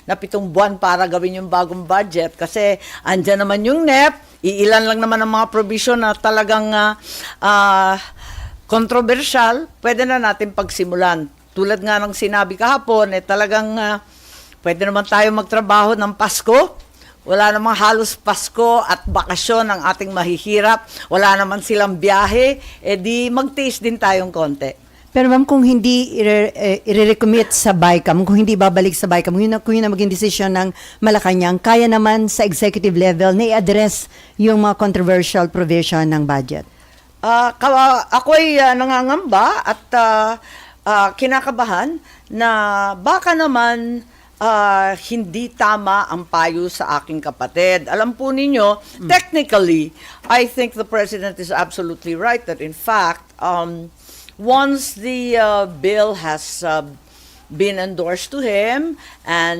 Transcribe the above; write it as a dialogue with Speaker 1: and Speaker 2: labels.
Speaker 1: na 7 buwan para gawin yung bagong budget kasi andyan naman yung NEP, iilan lang naman ang mga provision na talagang controversial, pwede na natin pagsimulan. Tulad nga ng sinabi kahapon, talagang pwede naman tayo magtrabaho ng Pasko. Wala namang halos Pasko at bakasyon ang ating mahihirap. Wala naman silang biyahe, di magtiis din tayong konti.
Speaker 2: Pero ma'am, kung hindi i-recommit sa BICAM, kung hindi babalik sa BICAM, kung yun na maging desisyon ng Malacanang, kaya naman sa executive level na i-address yung mga controversial provision ng budget?
Speaker 1: Ako'y nangangamba at kinakabahan na baka naman hindi tama ang payo sa aking kapatid. Alam po ninyo, technically, I think the President is absolutely right that in fact, once the bill has been endorsed to him and